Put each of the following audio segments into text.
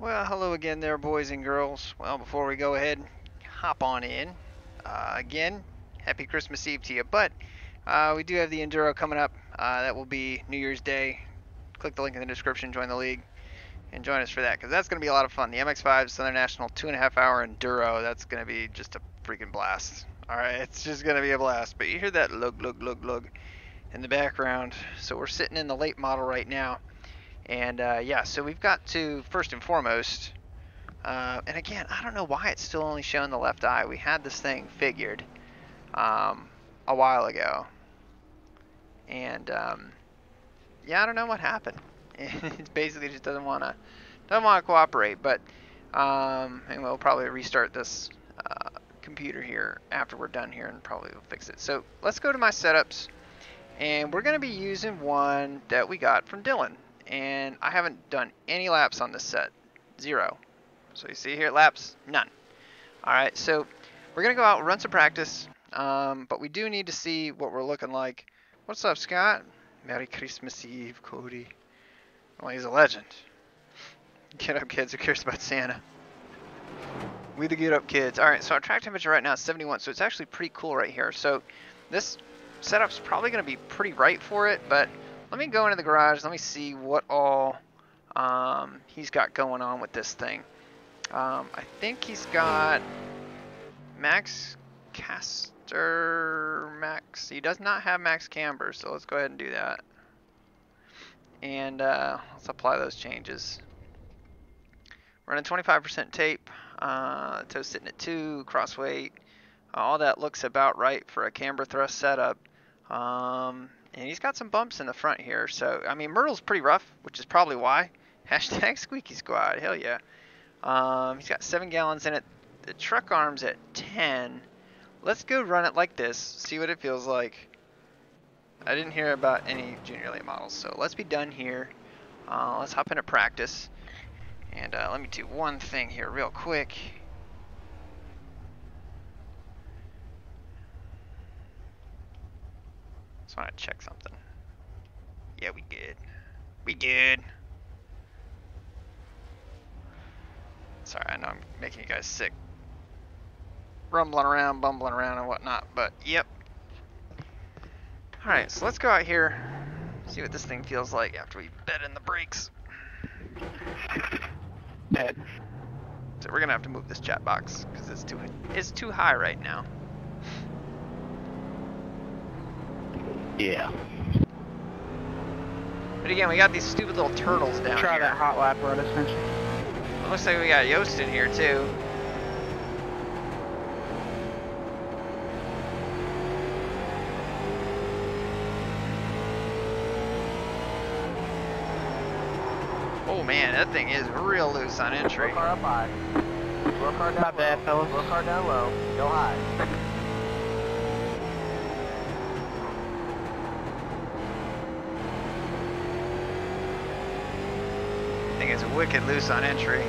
Well, hello again there, boys and girls. Well, before we go ahead, hop on in. Again, happy Christmas Eve to you. But we do have the Enduro coming up. That will be New Year's Day. Click the link in the description, join the league, and join us for that, because that's going to be a lot of fun. The MX-5 Southern National 2.5-hour Enduro, that's going to be just a freaking blast. Alright, it's just going to be a blast. But you hear that lug, lug, lug, lug in the background. So we're sitting in the late model right now. And yeah, so we've got to, first and foremost, and again, I don't know why it's still only showing the left eye. We had this thing figured a while ago. And yeah, I don't know what happened. It basically just doesn't want to cooperate. But and we'll probably restart this computer here after we're done here, and probably we'll fix it. So let's go to my setups, and we're going to be using one that we got from Dylan. And I haven't done any laps on this set, 0. So you see here, laps, none. All right, so we're gonna go out and run some practice, but we do need to see what we're looking like. What's up, Scott? Merry Christmas Eve, Cody. Well, he's a legend. Get up, kids. Who cares about Santa? We the get up kids. All right, so our track temperature right now is 71, so it's actually pretty cool right here. So this setup's probably gonna be pretty right for it, but let me go into the garage. Let me see what all he's got going on with this thing. I think he's got max caster, max. He does not have max camber, so let's go ahead and do that. And let's apply those changes. Running 25% tape, toe sitting at 2, cross weight. All that looks about right for a camber thrust setup. And he's got some bumps in the front here, so I mean Myrtle's pretty rough, which is probably why. Hashtag squeaky squad, hell yeah. He's got 7 gallons in it. The truck arm's at 10. Let's go run it like this, see what it feels like. I didn't hear about any junior late models, so let's be done here. Let's hop into practice. And let me do one thing here real quick. Just want to check something. Yeah, we good. We good. Sorry, I know I'm making you guys sick. Rumbling around, bumbling around and whatnot, but yep. Alright, so let's go out here, see what this thing feels like after we bed in the brakes. Dead. So we're gonna have to move this chat box because it's too high right now. Yeah. But again, we got these stupid little turtles down Try here. that hot lap run, essentially. It looks like we got Yoast in here too. Oh man, that thing is real loose on entry. Low car up high. Low car down My bad, low. fellas. Low car down low. Go high. Thing is wicked loose on entry.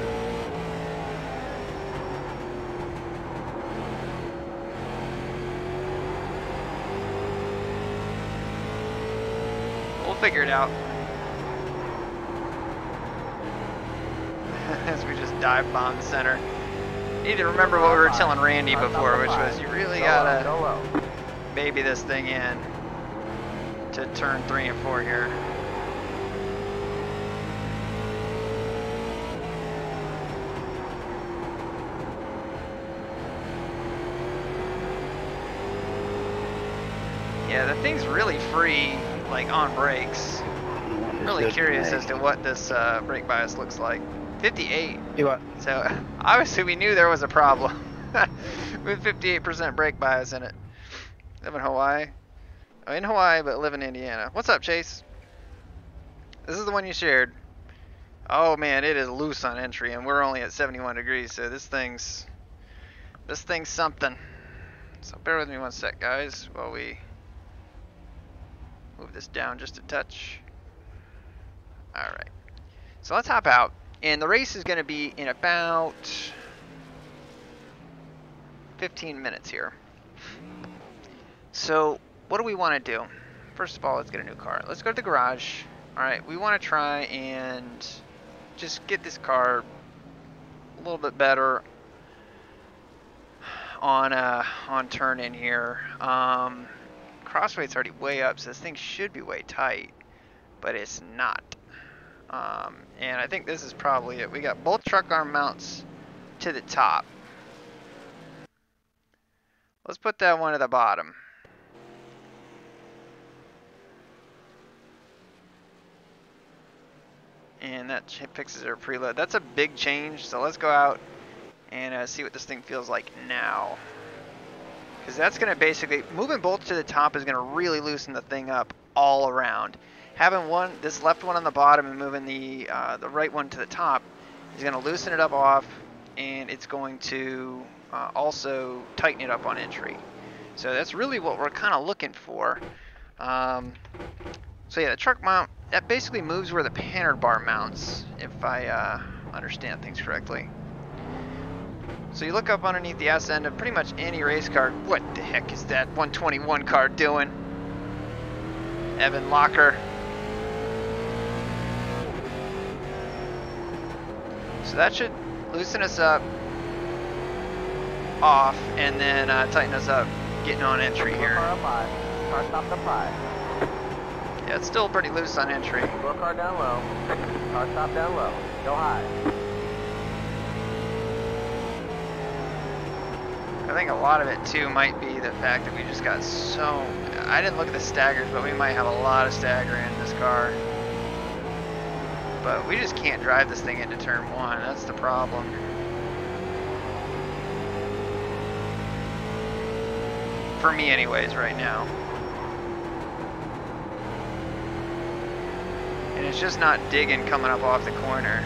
We'll figure it out. As we just dive bomb the center. Need to remember what we were telling Randy before, which was you really gotta baby this thing in to turn 3 and 4 here. Yeah, the thing's really free, like on brakes. I'm really curious as to what this brake bias looks like. 58. You what? So obviously we knew there was a problem with 58% brake bias in it. Live in Hawaii. Oh, in Hawaii, but live in Indiana. What's up, Chase? This is the one you shared. Oh man, it is loose on entry, and we're only at 71 degrees, so this thing's something. So bear with me one sec, guys, while we move this down just a touch. All right. So let's hop out. And the race is going to be in about 15 minutes here. So what do we want to do? First of all, let's get a new car. Let's go to the garage. All right, we want to try and just get this car a little bit better on turn in here. Cross weight's already way up, so this thing should be way tight, but it's not. And I think this is probably it. We got both truck arm mounts to the top. Let's put that one at the bottom. And that fixes our preload. That's a big change, so let's go out and see what this thing feels like now. Because that's going to basically, moving both to the top is going to really loosen the thing up all around. Having this left one on the bottom and moving the right one to the top is going to loosen it up off, and it's going to also tighten it up on entry. So that's really what we're kind of looking for. So yeah, the truck mount, that basically moves where the Panhard bar mounts, if I understand things correctly. So you look up underneath the ass end of pretty much any race car. What the heck is that 121 car doing? Evan Locker. So that should loosen us up off and then tighten us up getting on entry here. Car up 5. Car stop to 5. Yeah, it's still pretty loose on entry. Slow car down low. Car stop down low. Go high. I think a lot of it too might be the fact that we just got so... I didn't look at the staggers, but we might have a lot of stagger in this car. But we just can't drive this thing into turn 1. That's the problem. For me anyways, right now. And it's just not digging coming up off the corner.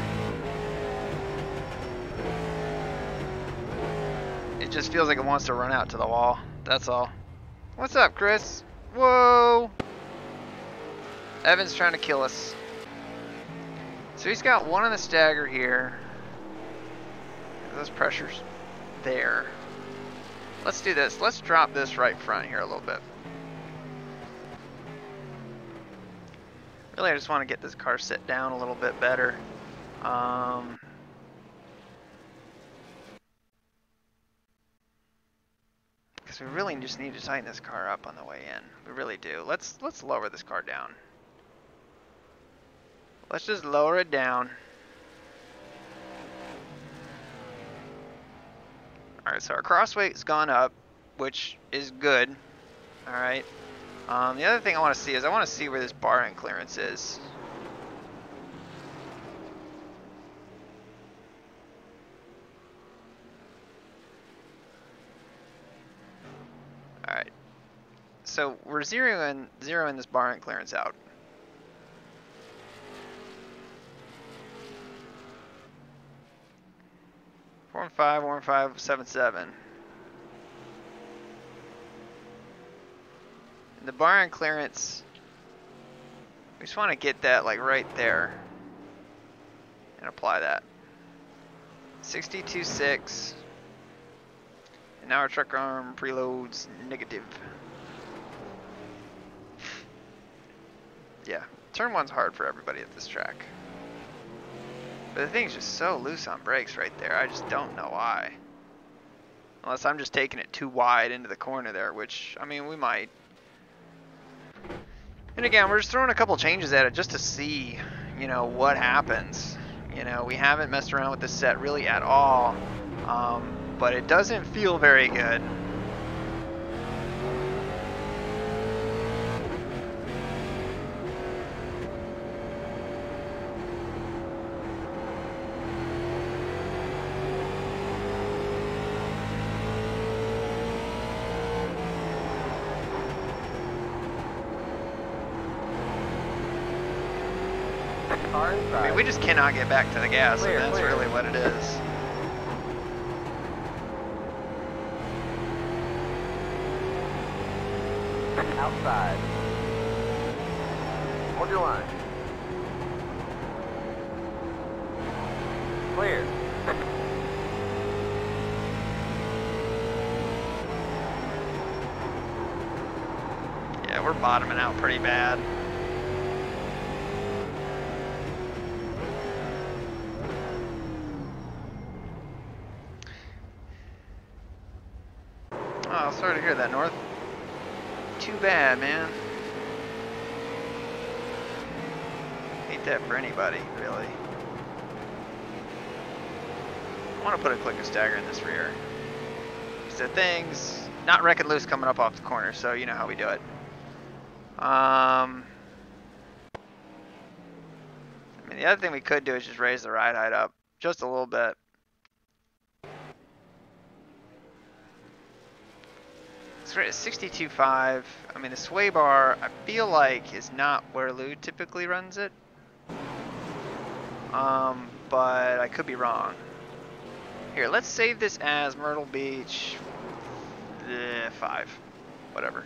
It just feels like it wants to run out to the wall. That's all. What's up, Chris? Whoa! Evan's trying to kill us. So he's got one on the stagger here. Those pressures there. Let's do this. Let's drop this right front here a little bit. Really, I just want to get this car sit down a little bit better. Because we really just need to tighten this car up on the way in. We really do. Let's lower this car down. Let's just lower it down. Alright, so our cross weight's gone up, which is good. Alright. The other thing I want to see is I want to see where this bar end clearance is. Alright. So we're zeroing this bar end clearance out. Four and five, 7.7. The bar end clearance, we just want to get that like right there and apply that. 62.6. And now our truck arm preloads negative. Yeah, turn 1's hard for everybody at this track. But the thing's just so loose on brakes right there. I just don't know why. Unless I'm just taking it too wide into the corner there, which, I mean, we might. And again, we're just throwing a couple changes at it just to see, you know, what happens. You know, we haven't messed around with this set really at all. But it doesn't feel very good. I mean, we just cannot get back to the gas, and that's really what it is. Outside. Hold your line. Clear. Yeah, we're bottoming out pretty bad. Oh, sorry to hear that, North. Too bad, man. Hate that for anybody, really. I want to put a clicker stagger in this rear. So things not wrecking loose coming up off the corner, so you know how we do it. I mean, the other thing we could do is just raise the ride height up just a little bit. It's right at 62.5. I mean, the sway bar, I feel like, is not where Lou typically runs it. But I could be wrong. Here, let's save this as Myrtle Beach 5, whatever.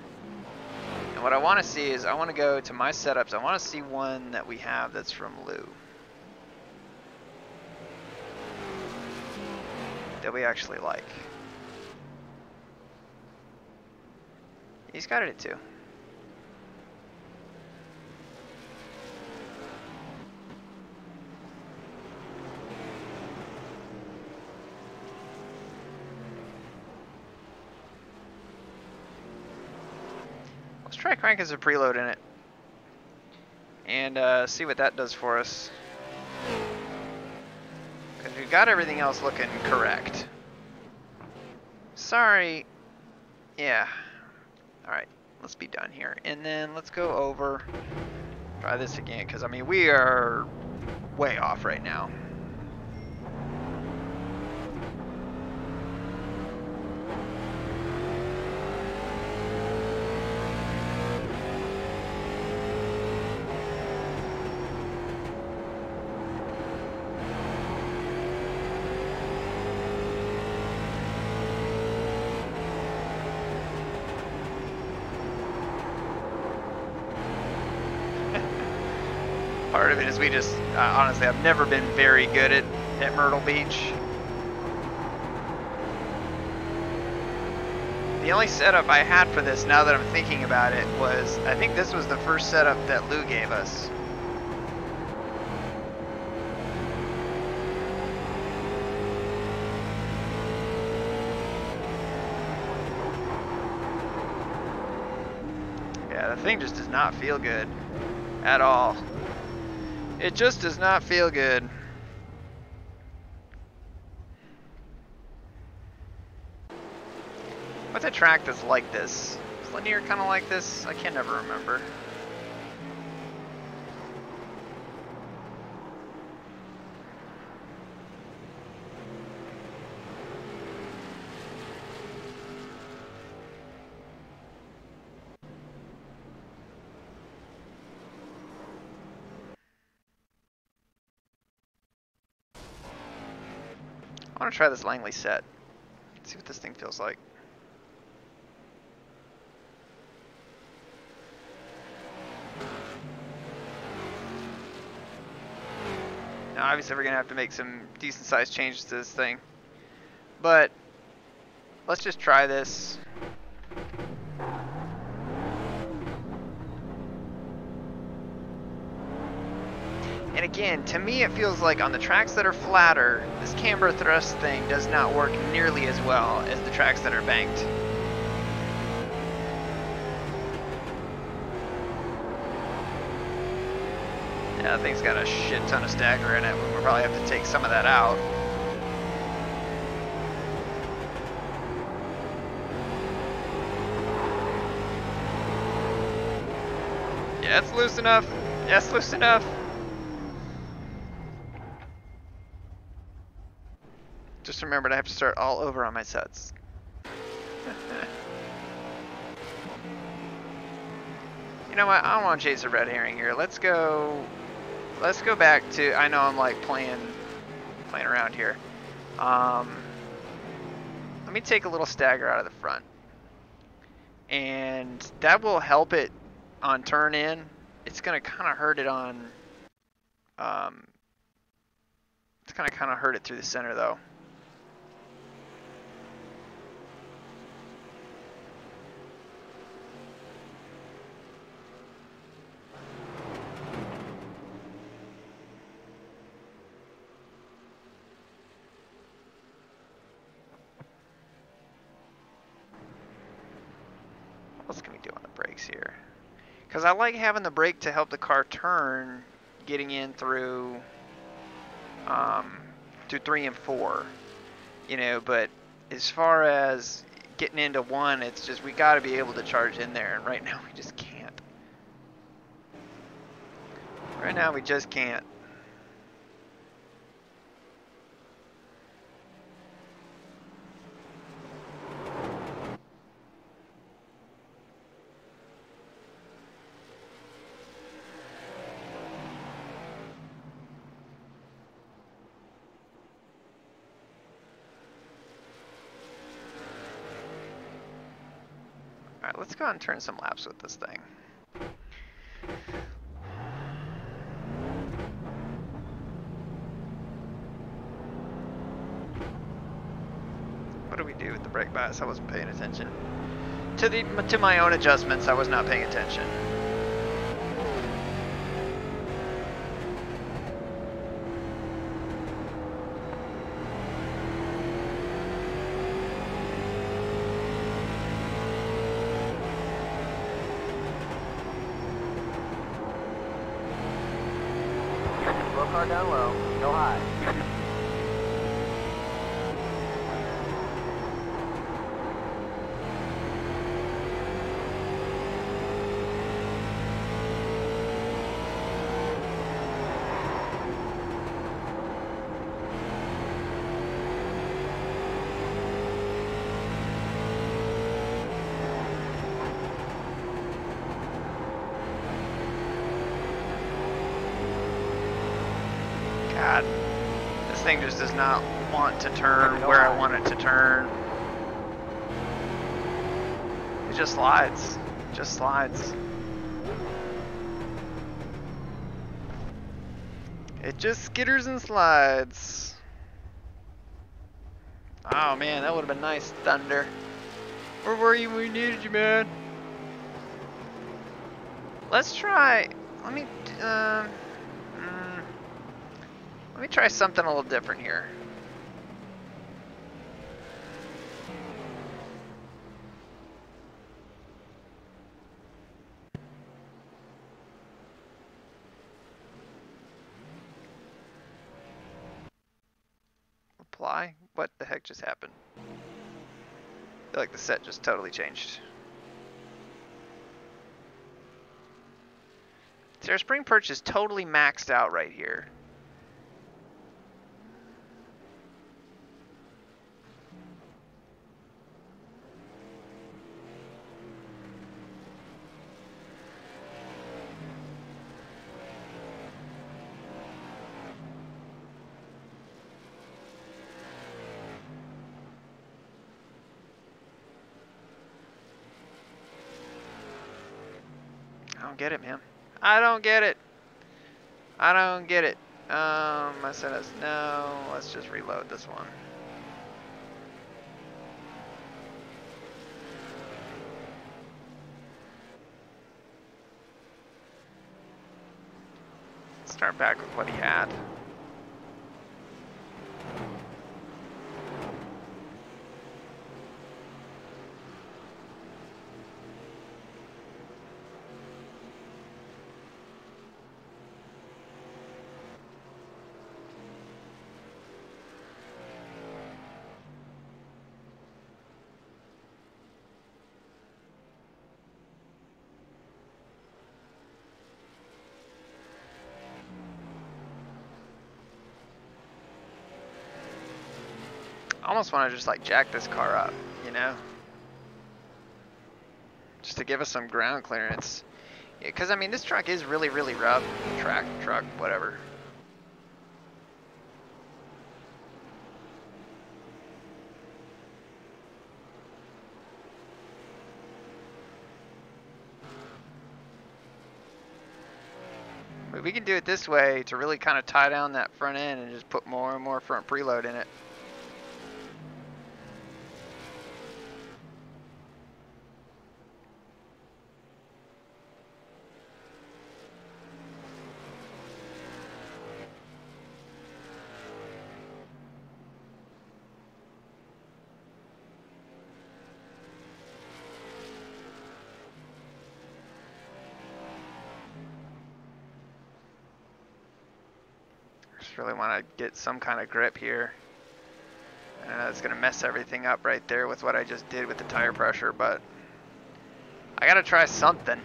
And what I want to see is I want to go to my setups. I want to see one that we have that's from Lou. That we actually like. He's got it at 2. Let's try cranking some preload in it. And see what that does for us. Because we've got everything else looking correct. Sorry. Yeah. Alright, let's be done here. And then let's go over, try this again, because I mean, we are way off right now. Part of it is we just, honestly, I've never been very good at Myrtle Beach. The only setup I had for this, now that I'm thinking about it, was, I think this was the first setup that Lou gave us. Yeah, the thing just does not feel good at all. It just does not feel good. What's a track that's like this? Is Linear kind of like this? I can never remember. I want to try this Langley set. See what this thing feels like. Now obviously we're going to have to make some decent sized changes to this thing. But let's just try this. And again, to me it feels like on the tracks that are flatter, this camber thrust thing does not work nearly as well as the tracks that are banked. Yeah, that thing's got a shit ton of stagger in it. We'll probably have to take some of that out. Yeah, it's loose enough. Yeah, it's loose enough. Just remembered I have to start all over on my sets. You know what? I don't want to chase a red herring here. Let's go back to, I know I'm like playing around here. Let me take a little stagger out of the front. And that will help it on turn in. It's going to kind of hurt it on, it's going to kind of hurt it through the center though. do on the brakes here? Because I like having the brake to help the car turn, getting in through 3 and 4, you know, but as far as getting into 1, it's just we got to be able to charge in there, and right now we just can't. Right now we just can't. Alright, let's go ahead and turn some laps with this thing. What do we do with the brake bias? I wasn't paying attention. To my own adjustments, I was not paying attention. Slow car down low. Go high. God, this thing just does not want to turn where I want it to turn. It just slides. Just slides. It just skitters and slides. Oh man, that would have been nice, Thunder. Where were you when we needed you, man? Let's try. Let me try something a little different here. Apply? What the heck just happened? I feel like the set just totally changed. See, our spring perch is totally maxed out right here. I don't get it, man. I don't get it. I don't get it. I said us no. Let's just reload this one. Start back with what he had. I almost want to just like jack this car up, you know? Just to give us some ground clearance. Because, I mean, this truck is really, really rough. Truck, whatever. But we can do it this way to really kind of tie down that front end and just put more and more front preload in it. Just really want to get some kind of grip here. I know it's going to mess everything up right there with what I just did with the tire pressure, but I got to try something.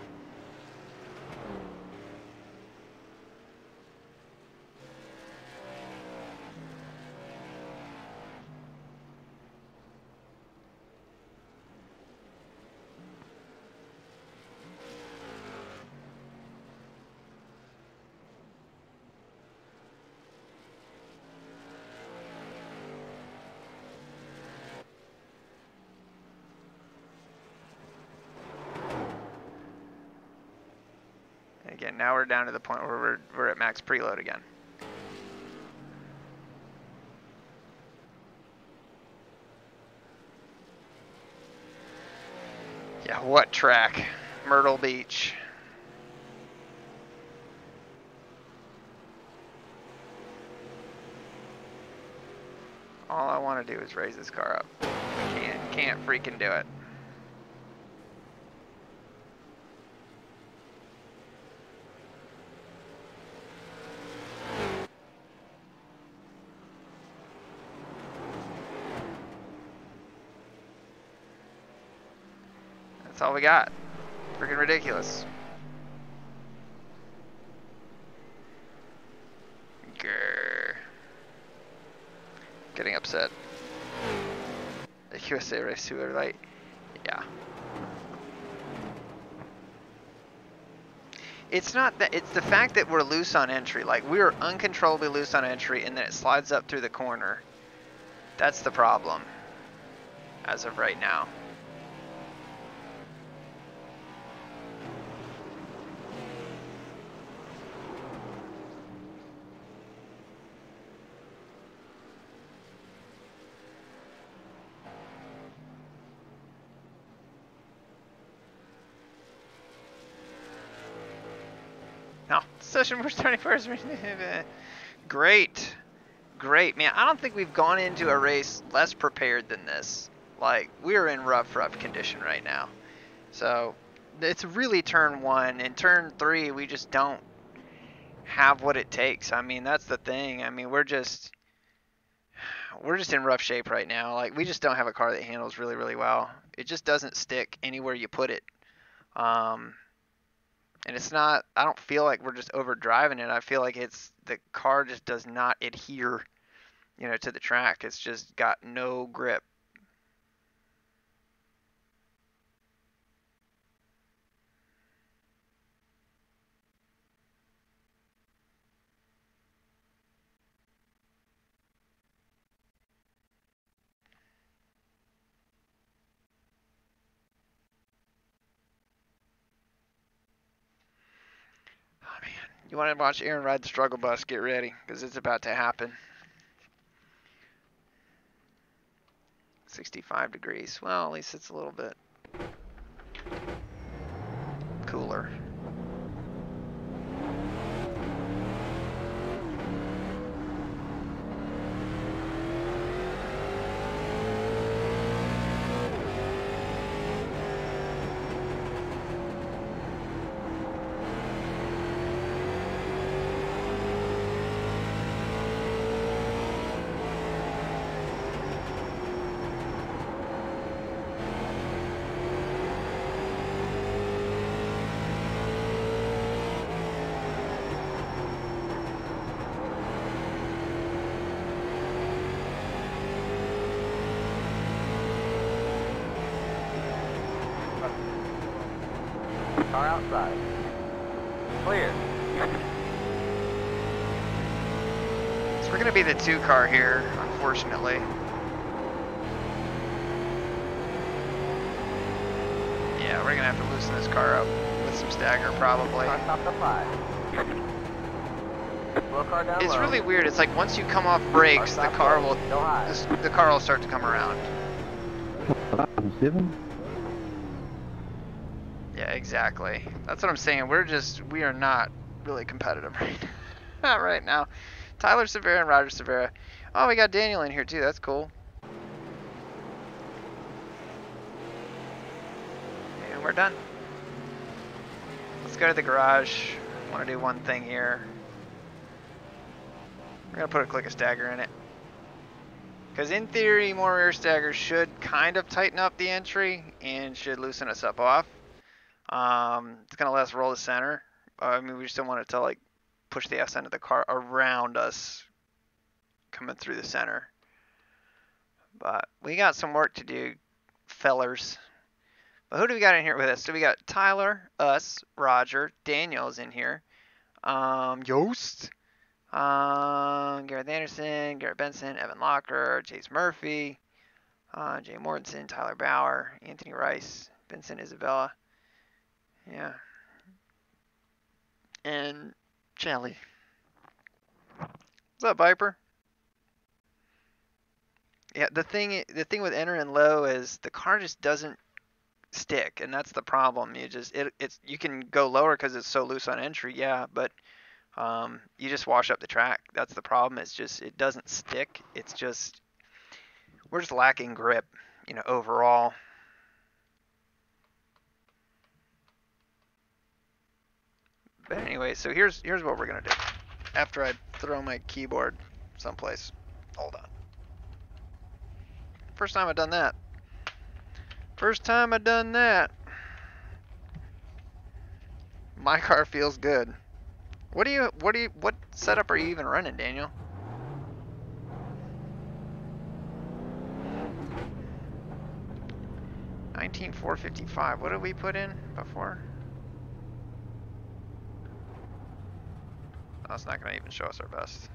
Again, now we're down to the point where we're at max preload again. Yeah, what track? Myrtle Beach. All I want to do is raise this car up. Can't freaking do it. That's all we got. Freaking ridiculous. Grr. Getting upset. The USA race too late. Yeah. It's not that, it's the fact that we're loose on entry. Like, we are uncontrollably loose on entry and then it slides up through the corner. That's the problem. As of right now. No, session we're starting first. Great. Great, man. I don't think we've gone into a race less prepared than this. Like, we're in rough condition right now. So, it's really turn 1. In turn 3, we just don't have what it takes. I mean, that's the thing. I mean, we're just in rough shape right now. Like, we just don't have a car that handles really, really well. It just doesn't stick anywhere you put it. And it's not, I don't feel like we're just over driving it. I feel like the car just does not adhere, you know, to the track. It's just got no grip. Oh man, you want to watch Aaron ride the struggle bus? Get ready, because it's about to happen. 65 degrees. Well, at least it's a little bit cooler. Car outside. Clear. So we're going to be the 2 car here, unfortunately. Yeah, we're going to have to loosen this car up with some stagger probably. Car stopped at 5. Slow car down It's low. really weird. It's like once you come off brakes, the car will high. the car will start to come around. 7? Yeah, exactly. That's what I'm saying. We are not really competitive right now. Tyler Severa and Roger Severa. Oh, we got Daniel in here too. That's cool. And we're done. Let's go to the garage. I want to do one thing here. We're going to put a click of stagger in it. Because in theory, more rear staggers should kind of tighten up the entry and should loosen us up off. It's going to let us roll the center. I mean, we just don't want it to like push the S end of the car around us coming through the center. But we got some work to do, fellers. But who do we got in here with us? So we got Tyler, us, Roger, Daniel's in here. Yost. Gareth Anderson, Garrett Benson, Evan Locker, Chase Murphy, Jay Mortensen, Tyler Bauer, Anthony Rice, Vincent Isabella. Yeah. And Shelly. What's up, Viper? Yeah, the thing with entering low is the car just doesn't stick, and that's the problem. You can go lower because it's so loose on entry, yeah, but you just wash up the track. That's the problem. It's just it doesn't stick. It's just we're just lacking grip, overall. But anyway, so here's what we're gonna do. After I throw my keyboard someplace. Hold on. First time I've done that. My car feels good. What setup are you even running, Daniel? $19,455. What did we put in before? Oh, it's not gonna even show us our best.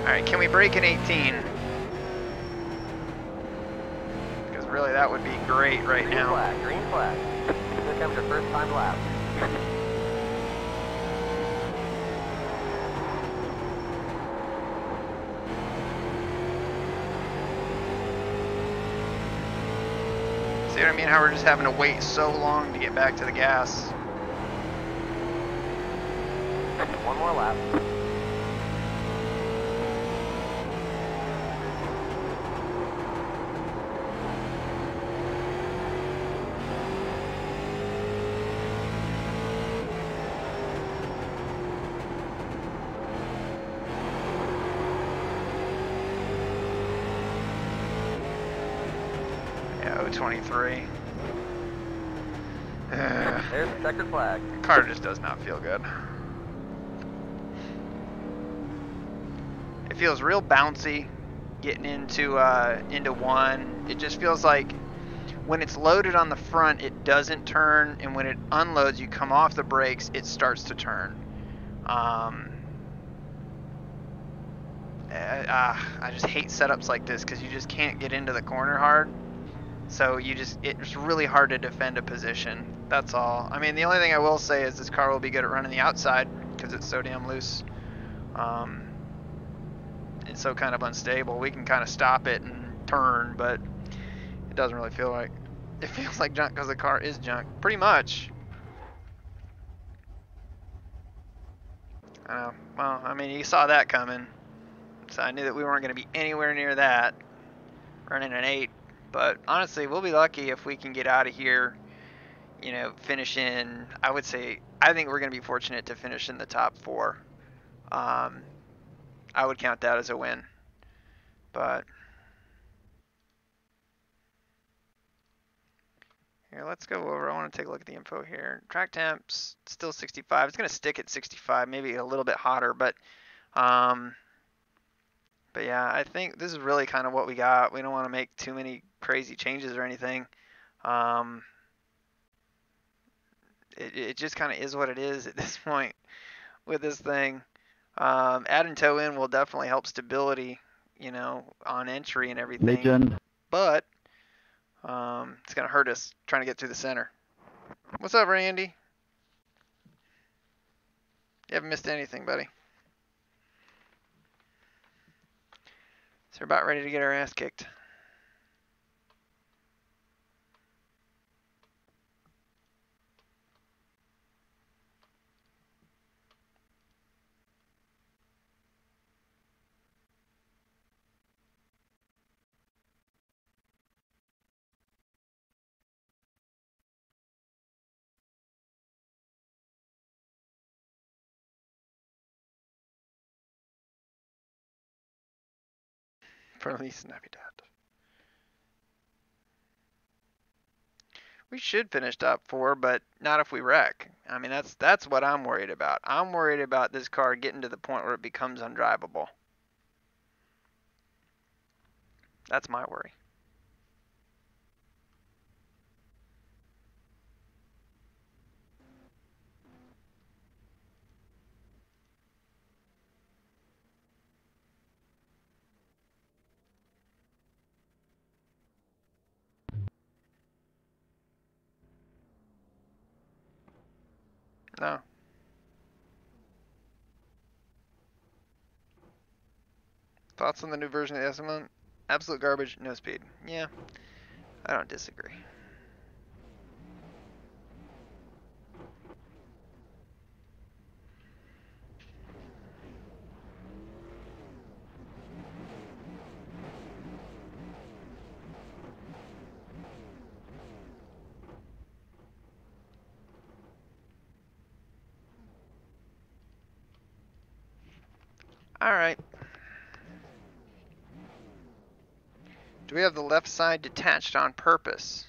Alright, can we break an 18? Because really that would be great right now. Green flag. Here comes your first time lap. See what I mean? How we're just having to wait so long to get back to the gas. One more lap. Yeah, 023. There's the checkered flag. The car just does not feel good. It feels real bouncy getting into one. It just feels like when it's loaded on the front, it doesn't turn, and when it unloads, you come off the brakes, it starts to turn. I just hate setups like this because you just can't get into the corner hard. So it's really hard to defend a position. That's all. I mean, the only thing I will say is this car will be good at running the outside because it's so damn loose. It's so kind of unstable. We can kind of stop it and turn, but it doesn't really feel like it feels like junk because the car is junk, pretty much. Well, I mean, you saw that coming, so I knew that we weren't going to be anywhere near that, running an 8. But honestly, we'll be lucky if we can get out of here, finish in, I think we're going to be fortunate to finish in the top 4. I would count that as a win. But here, let's go over. I want to take a look at the info here. Track temps still 65. It's going to stick at 65, maybe a little bit hotter, but yeah, I think this is really kind of what we got. We don't want to make too many crazy changes or anything. It just kind of is what it is at this point with this thing. Add and tow in will definitely help stability, on entry and everything. Legend. But it's going to hurt us trying to get through the center. What's up, Randy? You haven't missed anything, buddy. So we're about ready to get our ass kicked. Feliz Navidad. We should finish top 4, but not if we wreck. I mean, that's what I'm worried about. I'm worried about this car getting to the point where it becomes undrivable. That's my worry. No. Thoughts on the new version of the Xmas? Absolute garbage, no speed. Yeah, I don't disagree. All right. Do we have the left side detached on purpose?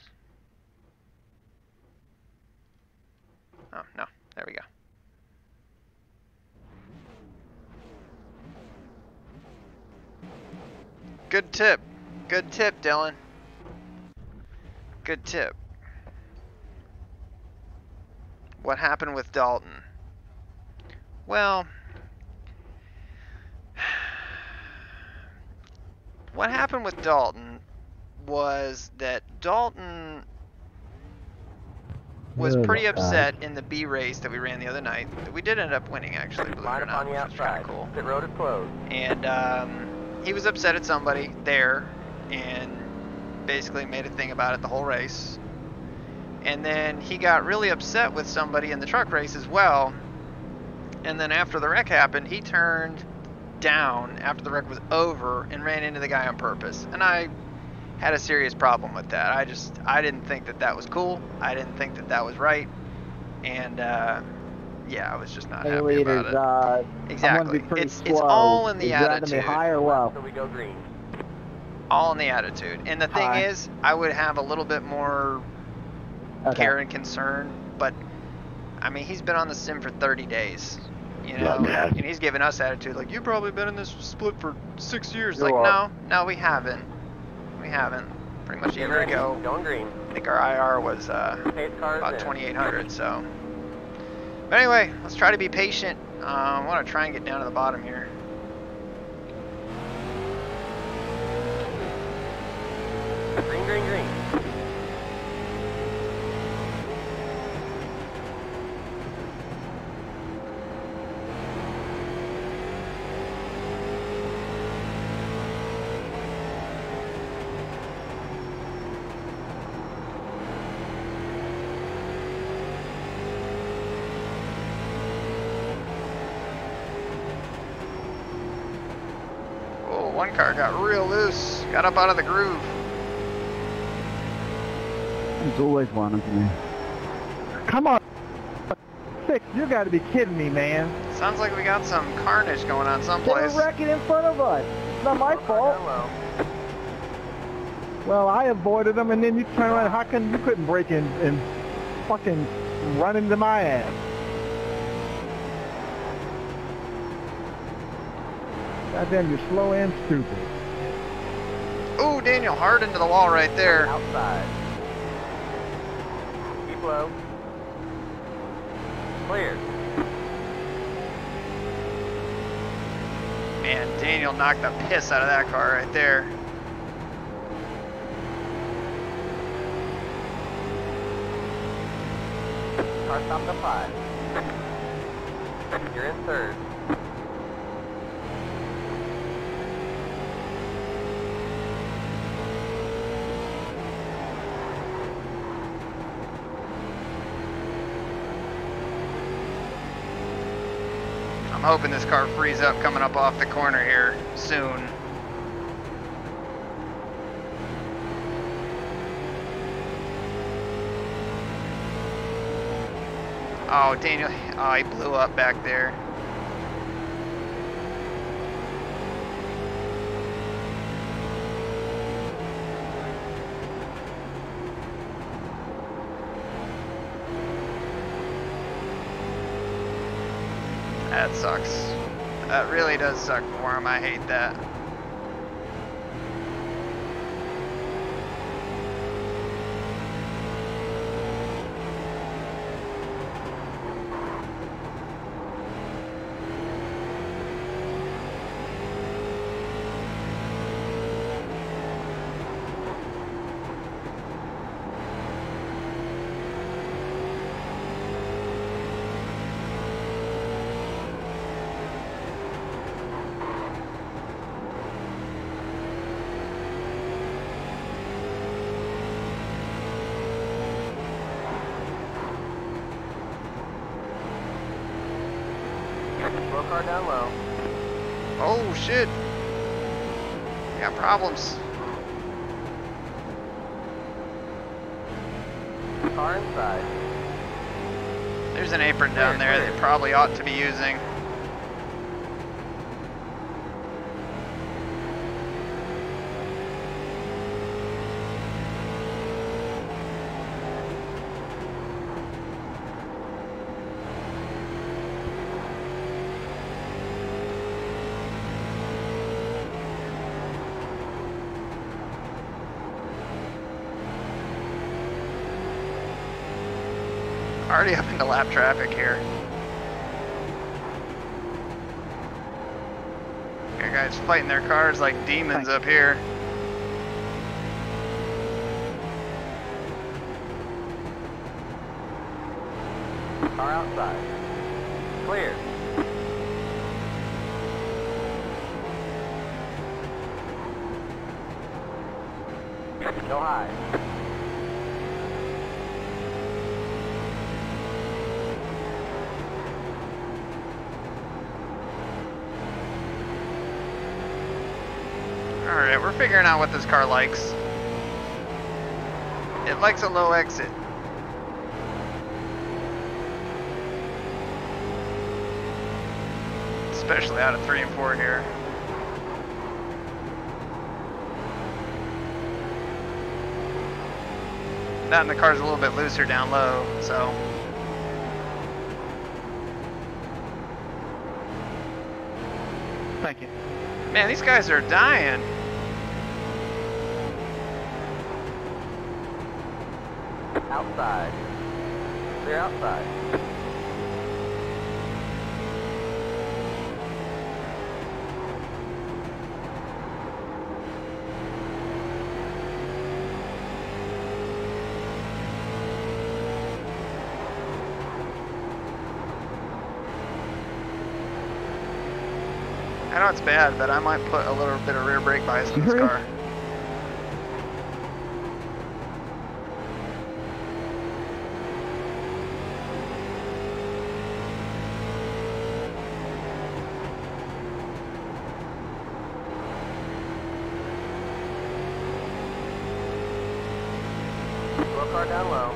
Oh, no. There we go. Good tip. Good tip, Dylan. Good tip. What happened with Dalton? Well, what happened with Dalton was that Dalton was pretty upset in the B race that we ran the other night. We did end up winning, actually, believe it or not, which was kind of cool. Pit road is closed. And he was upset at somebody there and basically made a thing about it the whole race. And then he got really upset with somebody in the truck race as well. And then after the wreck happened, he turned down after the wreck was over and ran into the guy on purpose. And I had a serious problem with that. I didn't think that that was cool. I didn't think that that was right. And yeah, I was just not happy about it. Exactly. It's all in the attitude. High or low? So we go green. All in the attitude. And the thing is, I would have a little bit more care and concern, but I mean, he's been on the sim for 30 days, you know, and he's giving us attitude like, you've probably been in this split for 6 years. Like, no, we haven't. We haven't. Pretty much a year ago. Going green. I think our IR was about 2,800. So, but anyway, let's try to be patient. I want to try and get down to the bottom here. Green, green, green. One car got real loose, got up out of the groove. It's always one of me. Come on, 6, you got to be kidding me, man. Sounds like we got some carnage going on They someplace. were wrecking in front of us. It's not my fault. Well, I avoided them, and then you turn around. How come you couldn't break in and fucking run into my ass? Goddamn, you're slow and stupid. Ooh, Daniel, hard into the wall right there. Outside. Keep low. Clear. Man, Daniel knocked the piss out of that car right there. Car stopped at 5. You're in third. I'm hoping this car frees up coming up off the corner here soon. Oh, Daniel, oh, he blew up back there. Oh, That sucks. That really does suck for him. I hate that. Slow car down low. Oh shit. We got problems. Car inside. There's an apron down there they probably ought to be using. Already up into lap traffic here. Got guys fighting their cars like demons up here. Car outside. Clear. Go high. Alright, we're figuring out what this car likes. It likes a low exit. Especially out of 3 and 4 here. That and the car's a little bit looser down low, so. Thank you. Man, these guys are dying. Outside. Clear outside. I know it's bad, but I might put a little bit of rear brake bias in this car. Slow car down low.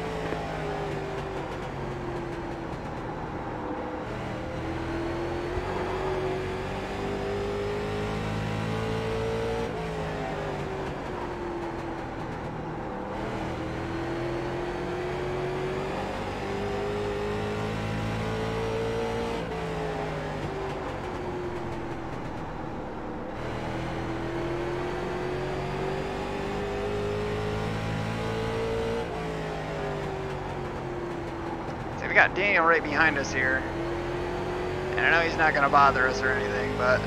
We got Daniel right behind us here. And I know he's not going to bother us or anything, but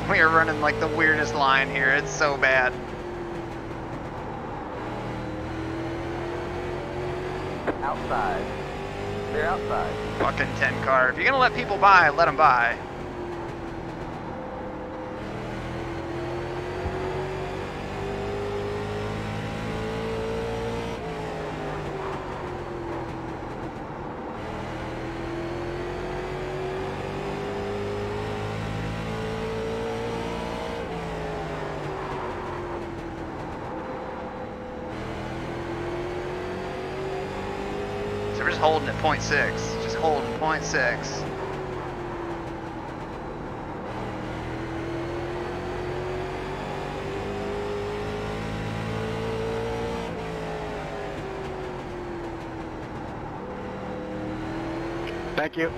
we are running like the weirdest line here. It's so bad. Outside. Clear outside. Fucking 10 car. If you're going to let people by, let them by. So we're just holding at 0.6. Just holding 0.6. Thank you.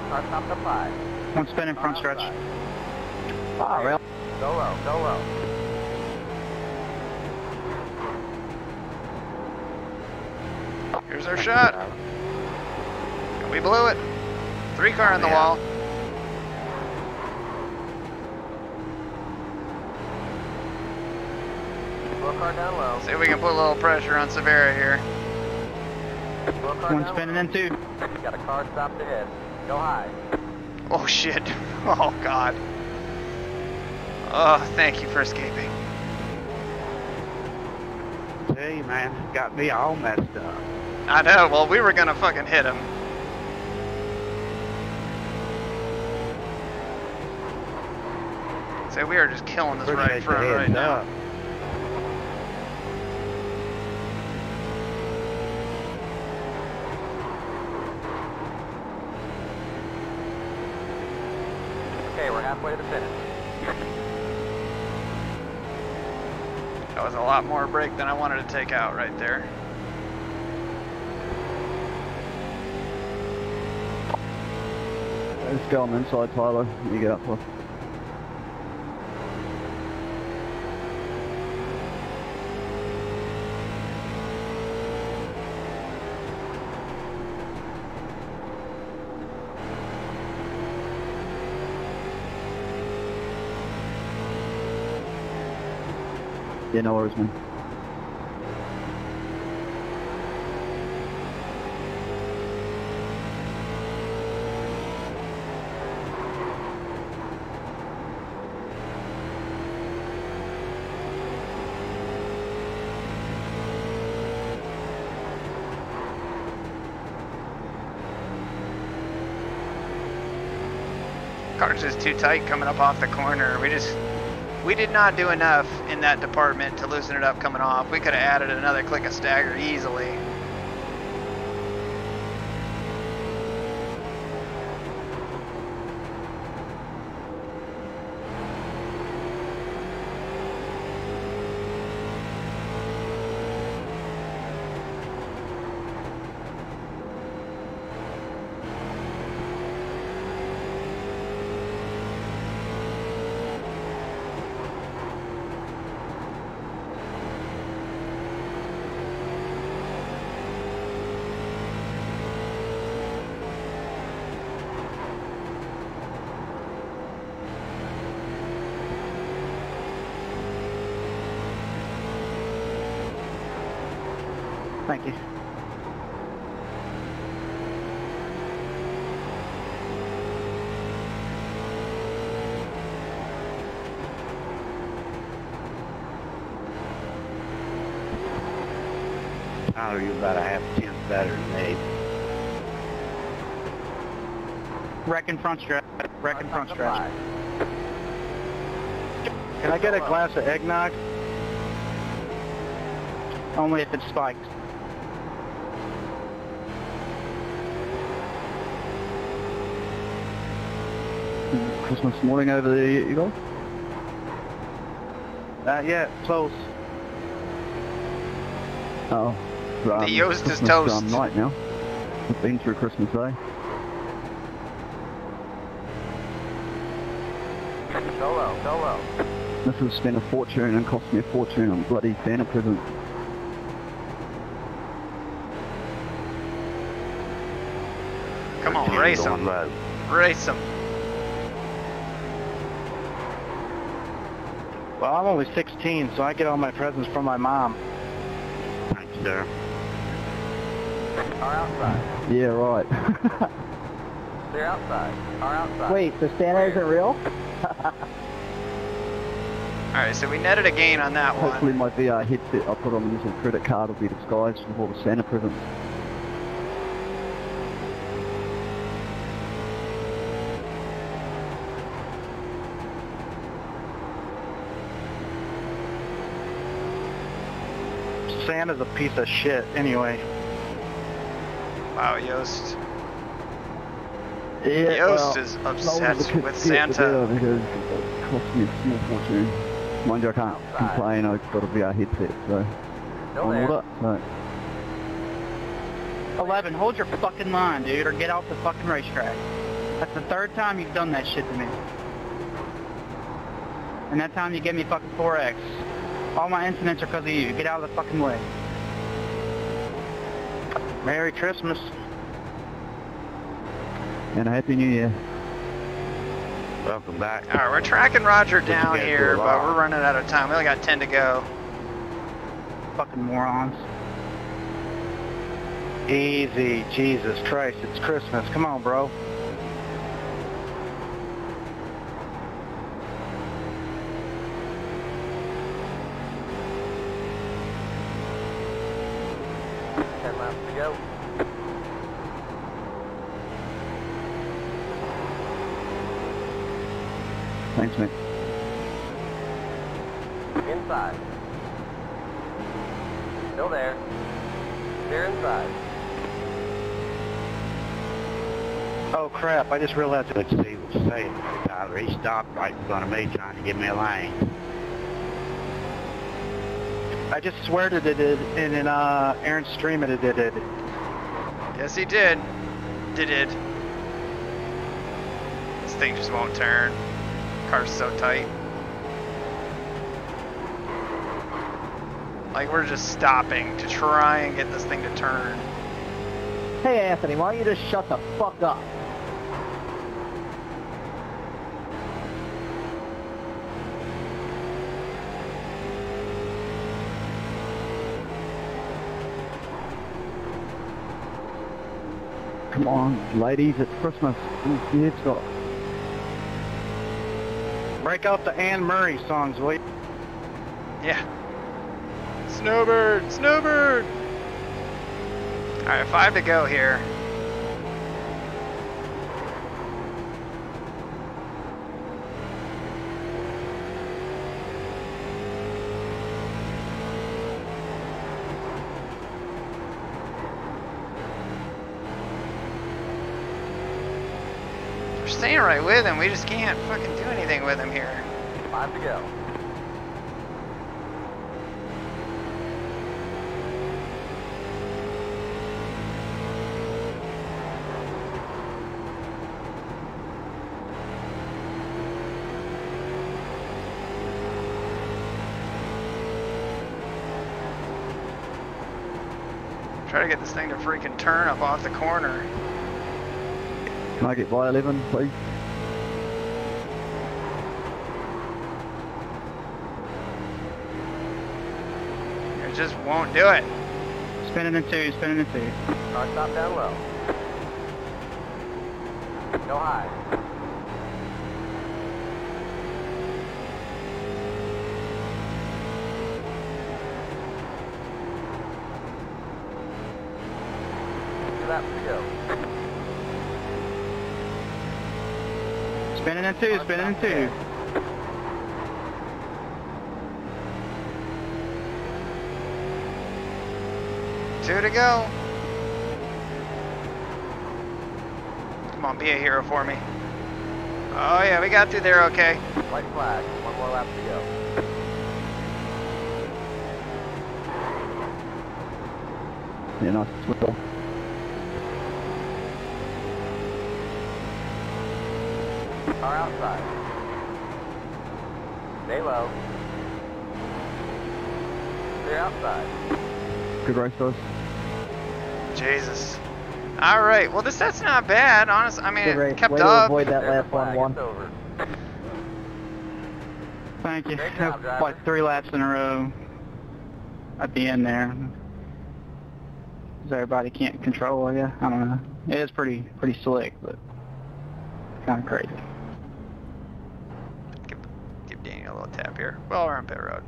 Car stop to 5. One spin in front stretch. Ah, rail. Go low, go low. Here's our shot. We blew it. 3 car on the wall. Car down low. See if we can put a little pressure on Severa here. One spinning in 2. Got a car stopped ahead. Go high. Oh shit. Oh god. Oh, thank you for escaping. Hey man, got me all messed up. I know, well we were gonna fucking hit him. So we are just killing this right front right now. Okay, we're halfway to the finish. That was a lot more brake than I wanted to take out right there. Let's go on the inside, Tyler. You get up for. Yeah, no worries, man. Car's just too tight coming up off the corner. We did not do enough in that department to loosen it up coming off. We could have added another click of stagger easily. Thank you. Oh, you're about a half tenth better than me. Wrecking front stretch. Wrecking front stretch. Can I get a glass of eggnog? Only if it's spiked. Christmas morning over there, you guys? Yeah, close. Oh, The Yoast is Christmas, toast. Night now. We've been through Christmas Day. Go low, go low. This has spent a fortune and cost me a fortune on bloody Santa presents. Come on, race him. Race him. Well, I'm only 16, so I get all my presents from my mom. Thanks, sir. Car outside. Yeah, right. Clear outside. Car outside. Wait, so Santa isn't real? Alright, so we netted a gain on that Hopefully one. my VR headset I put on the little credit card will be disguised with all the Santa presents. Santa's a piece of shit anyway. Wow, Yoast. Yeah, Yoast is obsessed with Santa. Because it cost me a small fortune. Mind you, I can't complain, I've got a VR headset, so... Still there. Hold up, so... 11, hold your fucking line, dude, or get off the fucking racetrack. That's the third time you've done that shit to me. And that time you gave me fucking 4X. All my incidents are because of you. Get out of the fucking way. Merry Christmas. And a Happy New Year. Welcome back. Alright, we're tracking Roger you down guys here, do a but lot. we're running out of time. We only got 10 to go. Fucking morons. Easy, Jesus Christ, it's Christmas. Come on, bro. Ten laps to go. Thanks, mate. Inside. Still there. They're inside. Oh crap, I just realized Let's see what's saying. Tyler, he stopped right in front of me trying to give me a lane. I just swear that it did, and then Aaron's stream it did it. Yes, he did. Did. This thing just won't turn. Car's so tight. Like, we're just stopping to try and get this thing to turn. Hey Anthony, why don't you just shut the fuck up? Come on, ladies, it's Christmas. Yeah, Scott. Break out the Anne Murray songs, will you? Yeah. Snowbird! Snowbird! Alright, 5 to go here. We're staying right with him. We just can't fucking do anything with him here. 5 to go. Try to get this thing to freaking turn up off the corner. Can I get by 11, please? It just won't do it. Spinning in two, spinning in two. Car stop down low. Go high. Two laps to go. Spinning in two, spinning in two. Two to go. Come on, be a hero for me. Oh yeah, we got through there okay. White flag. One more lap to go. Yeah, nice swivel. Car outside. Stay low. Clear outside. Good race, guys. Jesus. All right. Well, that's not bad. Honest. I mean, Good race. it kept Way to up. avoid that There's last the flag. one. It's over. Thank you. Great job, driver. Like 3 laps in a row at the end there. 'Cause everybody can't control you. I don't know. It is pretty slick, but kind of crazy. Give Daniel a little tap here. Well, we're on pit road.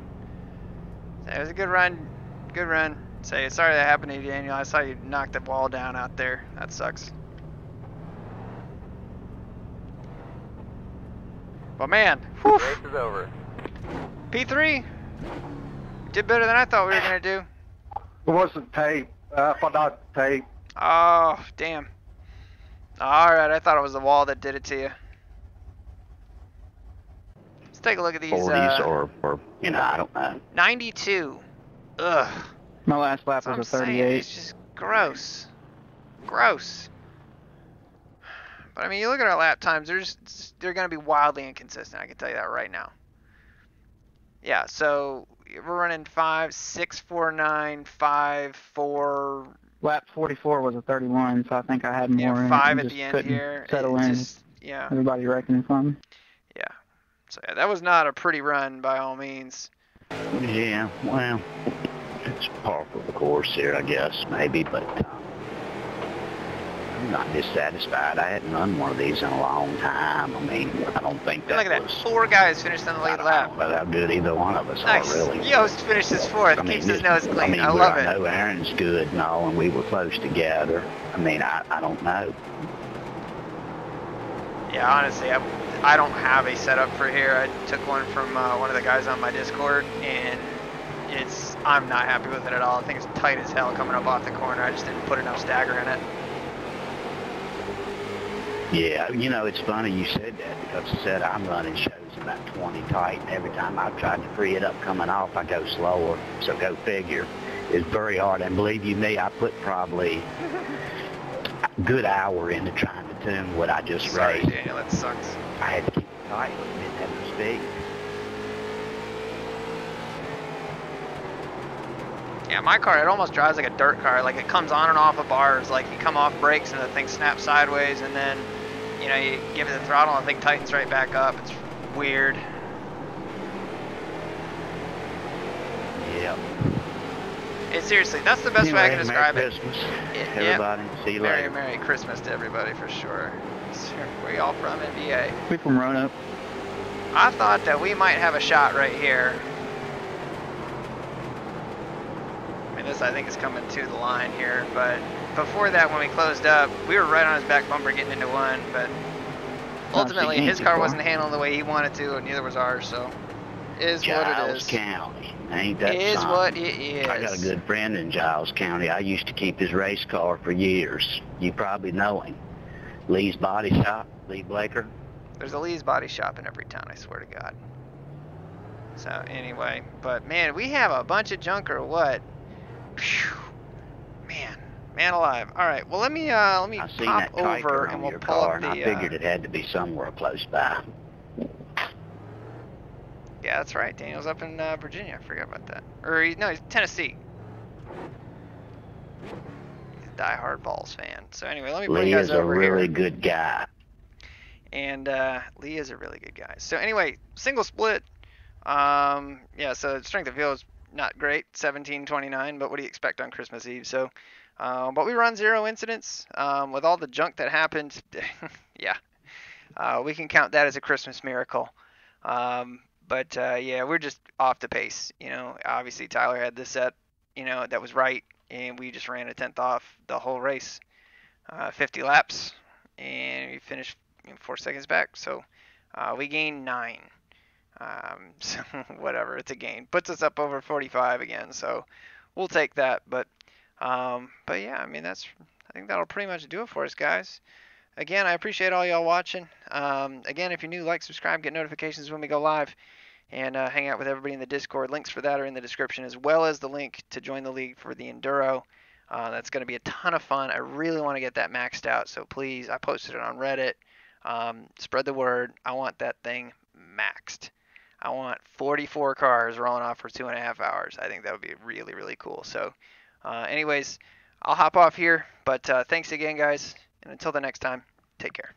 It was a good run. Good run. Say sorry that happened to you, Daniel. I saw you knock the wall down out there. That sucks. But man, whew, Race is over. P3 did better than I thought we were gonna do. It wasn't tape. I forgot tape. Oh, damn. All right, I thought it was the wall that did it to you. Let's take a look at these. 40s or you know, I don't know. 92. Ugh. My last lap That's what I'm was a saying. 38. It's just gross. Gross. But I mean, you look at our lap times, they're going to be wildly inconsistent. I can tell you that right now. Yeah, so we're running 5.649, 5.4. Lap 44 was a 31, so I think I had more in it. 5 and at just the end couldn't here. settle It's in. just, yeah, Everybody reckoning for me. yeah. So yeah, that was not a pretty run by all means. Yeah, well, it's par for the course here, I guess, maybe, but I'm not dissatisfied. I hadn't run one of these in a long time. I mean, I don't think that Look at that. was... 4 guys finished on the lead I lap. don't know how good either one of us Nice. are, really. Yost finishes 4th. I mean, Keeps his nose clean. I mean, I love it. I know Aaron's good and all, and we were close together. I mean, I don't know. Yeah, honestly, I don't have a setup for here. I took one from one of the guys on my Discord, and I'm not happy with it at all. I think it's tight as hell coming up off the corner. I just didn't put enough stagger in it. Yeah, you know, it's funny you said that because I said I'm running shows about 20 tight, and every time I've tried to free it up coming off, I go slower. So go figure. It's very hard, and believe you me, I put probably a good hour into trying to tune what I just Sorry, raced. Daniel, that sucks. I had to keep it tight, but it didn't have no speed. Yeah, my car, it almost drives like a dirt car. Like, it comes on and off of bars. Like, you come off brakes and the thing snaps sideways, and then, you know, you give it the throttle and the thing tightens right back up. It's weird. Yeah. Seriously, that's the best way I can describe Merry it. Christmas, Yep. everybody. See you later. Merry Christmas to everybody for sure. Where y'all from, NBA? We from Roanoke. I thought that we might have a shot right here. I mean, this I think is coming to the line here, but before that, when we closed up, we were right on his back bumper getting into one, but ultimately his car wasn't handling the way he wanted to, and neither was ours, so is what it Giles is. County. Ain't that Is something? what it is. I got a good friend in Giles County. I used to keep his race car for years. You probably know him. Lee's Body Shop, Lee Blaker. There's a Lee's Body Shop in every town, I swear to God. So anyway, but man, we have a bunch of junk or what? Phew. Man alive. All right, well let me I seen pop that Kiker over on and we'll your pull car, up and the. I figured it had to be somewhere close by. Yeah, that's right. Daniel's up in Virginia. I forgot about that. Or no, he's Tennessee. He's a diehard Vols fan. So anyway, let me bring Lee you guys is a over really here. good guy. And Lee is a really good guy. So anyway, single split. Yeah, so strength of field is not great, 1729, but what do you expect on Christmas Eve? So, but we run 0 incidents. With all the junk that happened, yeah, we can count that as a Christmas miracle. But yeah, we're just off the pace. You know, obviously Tyler had this set, you know, that was right, and we just ran a 10th off the whole race. 50 laps, and we finished 4 seconds back. So we gained 9. So whatever, it's a gain. Puts us up over 45 again. So we'll take that. But yeah, I mean I think that'll pretty much do it for us, guys. Again, I appreciate all y'all watching. Again, if you're new, like, subscribe, get notifications when we go live, and hang out with everybody in the Discord. Links for that are in the description, as well as the link to join the league for the Enduro. That's going to be a ton of fun. I really want to get that maxed out, so please, I posted it on Reddit. Spread the word. I want that thing maxed. I want 44 cars rolling off for 2.5 hours. I think that would be really, really cool. So anyways, I'll hop off here, but thanks again, guys. And until the next time, take care.